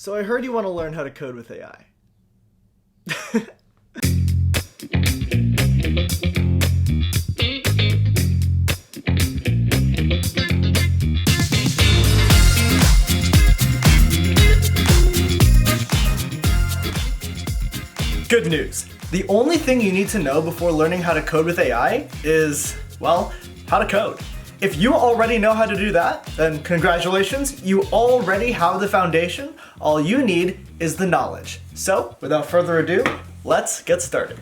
So I heard you want to learn how to code with AI. Good news. The only thing you need to know before learning how to code with AI is, well, how to code. If you already know how to do that, then congratulations, you already have the foundation. All you need is the knowledge. So, without further ado, let's get started.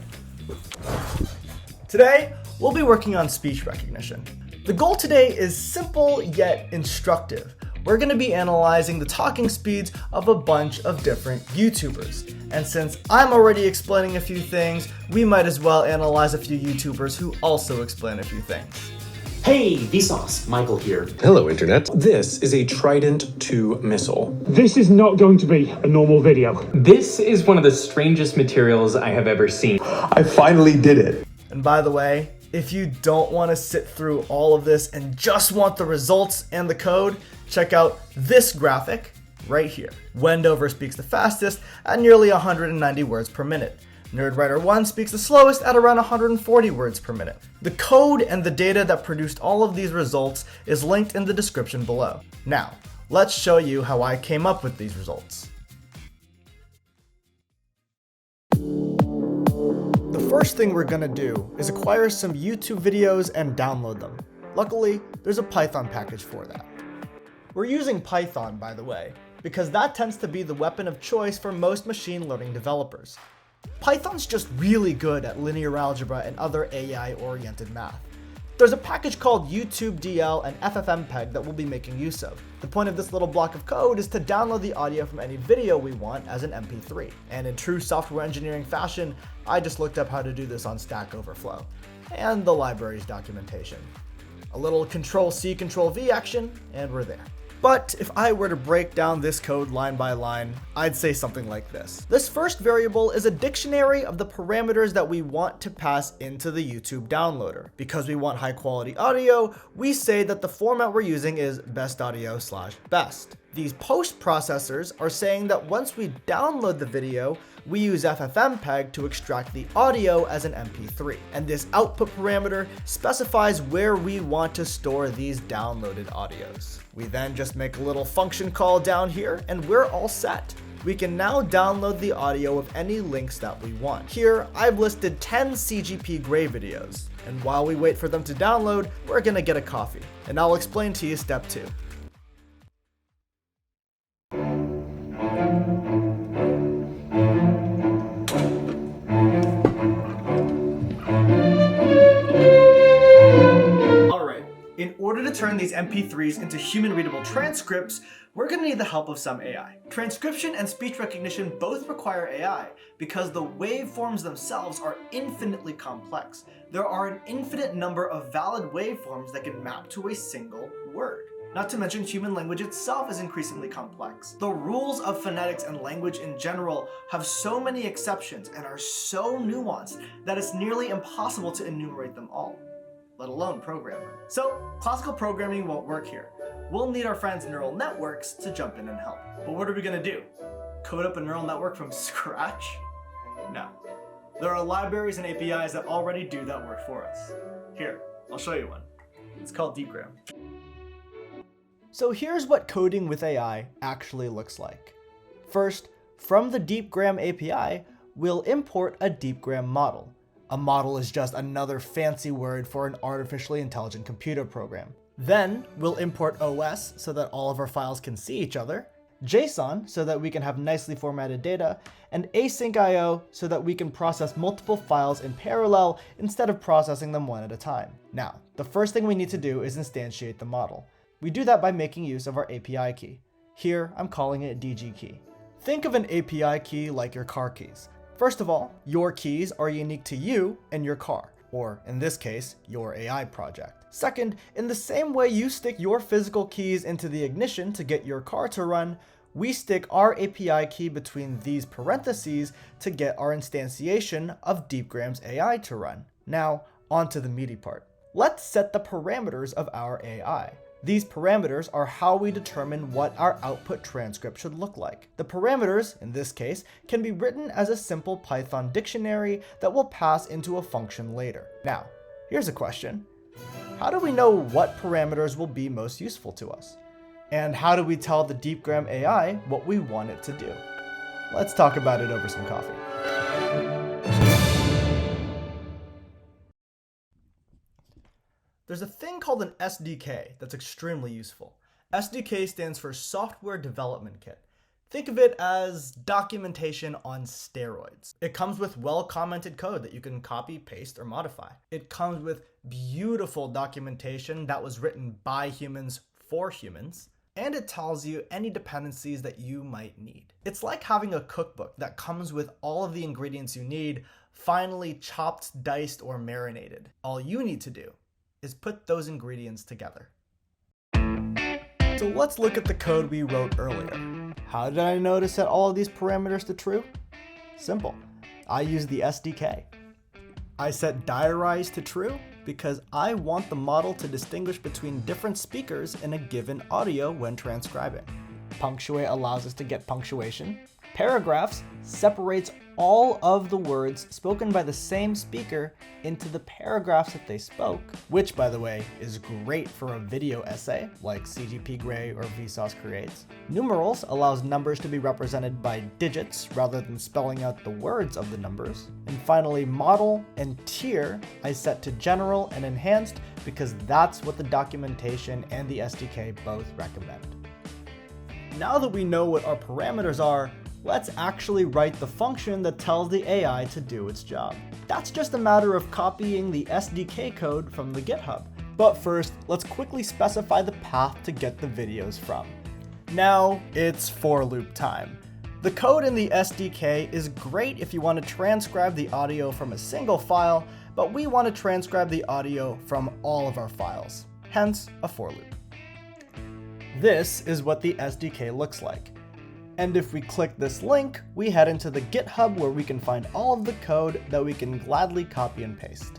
Today, we'll be working on speech recognition. The goal today is simple yet instructive. We're going to be analyzing the talking speeds of a bunch of different YouTubers. And since I'm already explaining a few things, we might as well analyze a few YouTubers who also explain a few things. Hey, Vsauce, Michael here. Hello, Internet. This is a Trident II missile. This is not going to be a normal video. This is one of the strangest materials I have ever seen. I finally did it. And by the way, if you don't want to sit through all of this and just want the results and the code, check out this graphic right here. Wendover speaks the fastest at nearly 190 words per minute. NerdWriter1 speaks the slowest at around 140 words per minute. The code and the data that produced all of these results is linked in the description below. Now, let's show you how I came up with these results. The first thing we're gonna do is acquire some YouTube videos and download them. Luckily, there's a Python package for that. We're using Python, by the way, because that tends to be the weapon of choice for most machine learning developers. Python's just really good at linear algebra and other AI-oriented math. There's a package called YouTubeDL and FFmpeg that we'll be making use of. The point of this little block of code is to download the audio from any video we want as an MP3. And in true software engineering fashion, I just looked up how to do this on Stack Overflow and the library's documentation. A little Control-C, Control-V action, and we're there. But if I were to break down this code line by line, I'd say something like this. This first variable is a dictionary of the parameters that we want to pass into the YouTube downloader. Because we want high quality audio, we say that the format we're using is bestaudio/best. These post processors are saying that once we download the video, we use FFmpeg to extract the audio as an MP3. And this output parameter specifies where we want to store these downloaded audios. We then just make a little function call down here and we're all set. We can now download the audio of any links that we want. Here, I've listed 10 CGP Grey videos. And while we wait for them to download, we're gonna get a coffee. And I'll explain to you step 2. In order to turn these MP3s into human-readable transcripts, we're going to need the help of some AI. Transcription and speech recognition both require AI because the waveforms themselves are infinitely complex. There are an infinite number of valid waveforms that can map to a single word. Not to mention human language itself is increasingly complex. The rules of phonetics and language in general have so many exceptions and are so nuanced that it's nearly impossible to enumerate them all, let alone programming. So classical programming won't work here. We'll need our friends' neural networks to jump in and help. But what are we gonna do? Code up a neural network from scratch? No. There are libraries and APIs that already do that work for us. Here, I'll show you one. It's called Deepgram. So here's what coding with AI actually looks like. First, from the Deepgram API, we'll import a Deepgram model. A model is just another fancy word for an artificially intelligent computer program. Then we'll import OS so that all of our files can see each other, JSON so that we can have nicely formatted data, and async IO so that we can process multiple files in parallel instead of processing them one at a time. Now, the first thing we need to do is instantiate the model. We do that by making use of our API key. Here, I'm calling it DG key. Think of an API key like your car keys. First of all, your keys are unique to you and your car, or in this case, your AI project. Second, in the same way you stick your physical keys into the ignition to get your car to run, we stick our API key between these parentheses to get our instantiation of Deepgram's AI to run. Now, on to the meaty part. Let's set the parameters of our AI. These parameters are how we determine what our output transcript should look like. The parameters, in this case, can be written as a simple Python dictionary that will pass into a function later. Now, here's a question. How do we know what parameters will be most useful to us? And how do we tell the Deepgram AI what we want it to do? Let's talk about it over some coffee. There's a thing called an SDK that's extremely useful. SDK stands for Software Development Kit. Think of it as documentation on steroids. It comes with well-commented code that you can copy, paste, or modify. It comes with beautiful documentation that was written by humans for humans. And it tells you any dependencies that you might need. It's like having a cookbook that comes with all of the ingredients you need, finely chopped, diced, or marinated. All you need to do is put those ingredients together. So let's look at the code we wrote earlier. How did I know to set all of these parameters to true? Simple. I used the SDK. I set diarize to true because I want the model to distinguish between different speakers in a given audio when transcribing. Punctuate allows us to get punctuation. Paragraphs separates all of the words spoken by the same speaker into the paragraphs that they spoke, which, by the way, is great for a video essay like CGP Grey or Vsauce creates. Numerals allows numbers to be represented by digits rather than spelling out the words of the numbers. And finally, model and tier I set to general and enhanced because that's what the documentation and the SDK both recommend. Now that we know what our parameters are, let's actually write the function that tells the AI to do its job. That's just a matter of copying the SDK code from the GitHub. But first, let's quickly specify the path to get the videos from. Now it's for loop time. The code in the SDK is great if you want to transcribe the audio from a single file, but we want to transcribe the audio from all of our files, hence a for loop. This is what the SDK looks like. And if we click this link, we head into the GitHub where we can find all of the code that we can gladly copy and paste.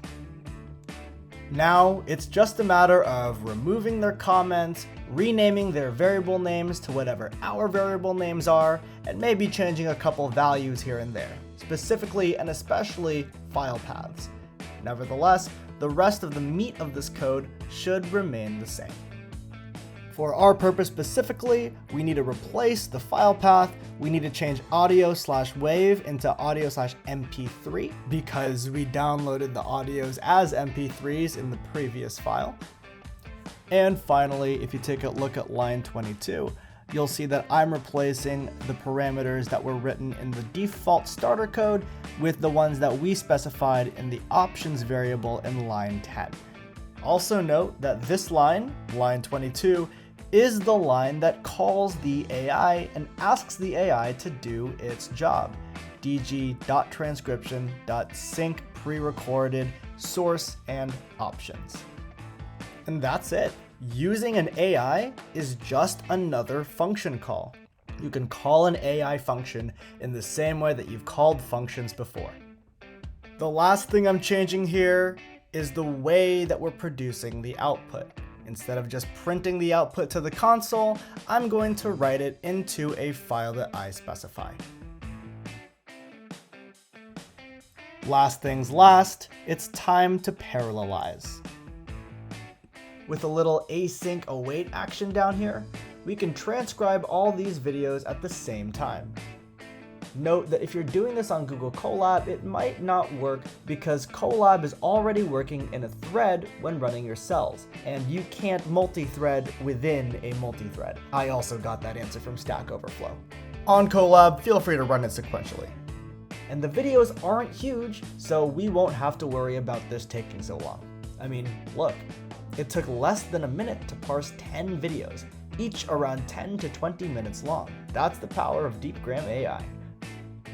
Now, it's just a matter of removing their comments, renaming their variable names to whatever our variable names are, and maybe changing a couple values here and there, specifically and especially file paths. Nevertheless, the rest of the meat of this code should remain the same. For our purpose specifically, we need to replace the file path. We need to change audio/wave into audio/mp3 because we downloaded the audios as mp3s in the previous file. And finally, if you take a look at line 22, you'll see that I'm replacing the parameters that were written in the default starter code with the ones that we specified in the options variable in line 10. Also note that this line, line 22, is the line that calls the AI and asks the AI to do its job. dg.transcription.sync pre-recorded source and options. And that's it. Using an AI is just another function call. You can call an AI function in the same way that you've called functions before. The last thing I'm changing here is the way that we're producing the output. Instead of just printing the output to the console, I'm going to write it into a file that I specify. Last things last, it's time to parallelize. With a little async await action down here, we can transcribe all these videos at the same time. Note that if you're doing this on Google Colab, it might not work because Colab is already working in a thread when running your cells, and you can't multi-thread within a multi-thread. I also got that answer from Stack Overflow. On Colab, feel free to run it sequentially. And the videos aren't huge, so we won't have to worry about this taking so long. I mean, look, it took less than a minute to parse 10 videos, each around 10 to 20 minutes long. That's the power of Deepgram AI.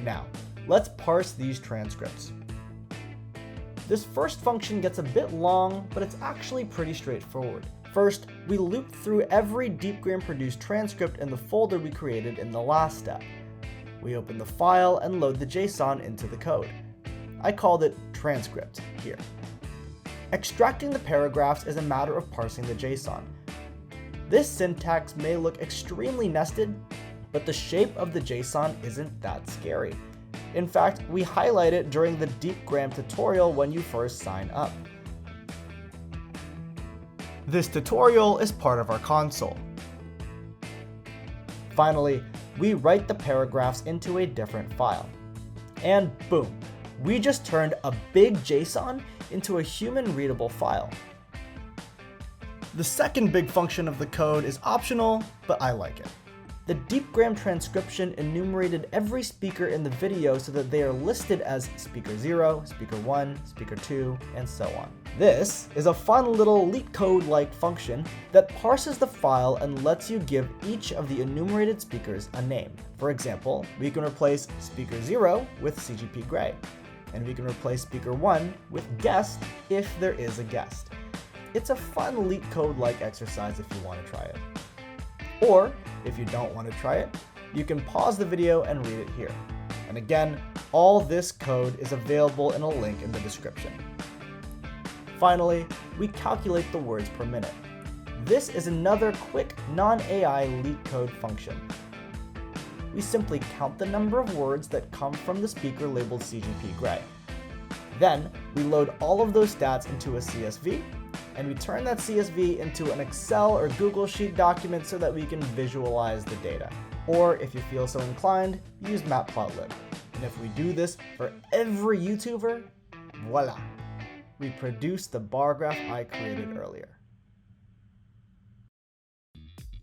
Now, let's parse these transcripts. This first function gets a bit long, but it's actually pretty straightforward. First, we loop through every Deepgram produced transcript in the folder we created in the last step. We open the file and load the JSON into the code. I called it transcript here. Extracting the paragraphs is a matter of parsing the JSON. This syntax may look extremely nested, but the shape of the JSON isn't that scary. In fact, we highlight it during the Deepgram tutorial when you first sign up. This tutorial is part of our console. Finally, we write the paragraphs into a different file. And boom, we just turned a big JSON into a human-readable file. The second big function of the code is optional, but I like it. The Deepgram transcription enumerated every speaker in the video so that they are listed as speaker 0, speaker 1, speaker 2, and so on. This is a fun little LeetCode-like function that parses the file and lets you give each of the enumerated speakers a name. For example, we can replace speaker 0 with CGP Grey, and we can replace speaker 1 with guest if there is a guest. It's a fun LeetCode-like exercise if you want to try it. Or, if you don't want to try it, you can pause the video and read it here. And again, all this code is available in a link in the description. Finally, we calculate the words per minute. This is another quick non-AI LeetCode function. We simply count the number of words that come from the speaker labeled CGP Grey. Then, we load all of those stats into a CSV, and we turn that CSV into an Excel or Google Sheet document so that we can visualize the data. Or if you feel so inclined, use Matplotlib. And if we do this for every YouTuber, voila, we produce the bar graph I created earlier.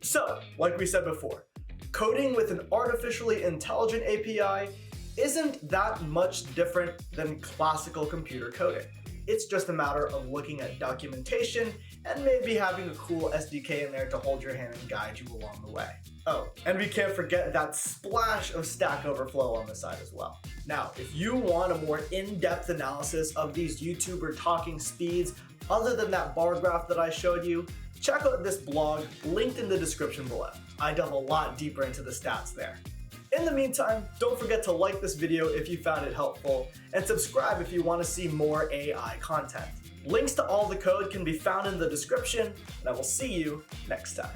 So, like we said before, coding with an artificially intelligent API isn't that much different than classical computer coding. It's just a matter of looking at documentation and maybe having a cool SDK in there to hold your hand and guide you along the way. Oh, and we can't forget that splash of Stack Overflow on the side as well. Now, if you want a more in-depth analysis of these YouTuber talking speeds, other than that bar graph that I showed you, check out this blog linked in the description below. I delve a lot deeper into the stats there. In the meantime, don't forget to like this video if you found it helpful, and subscribe if you want to see more AI content. Links to all the code can be found in the description, and I will see you next time.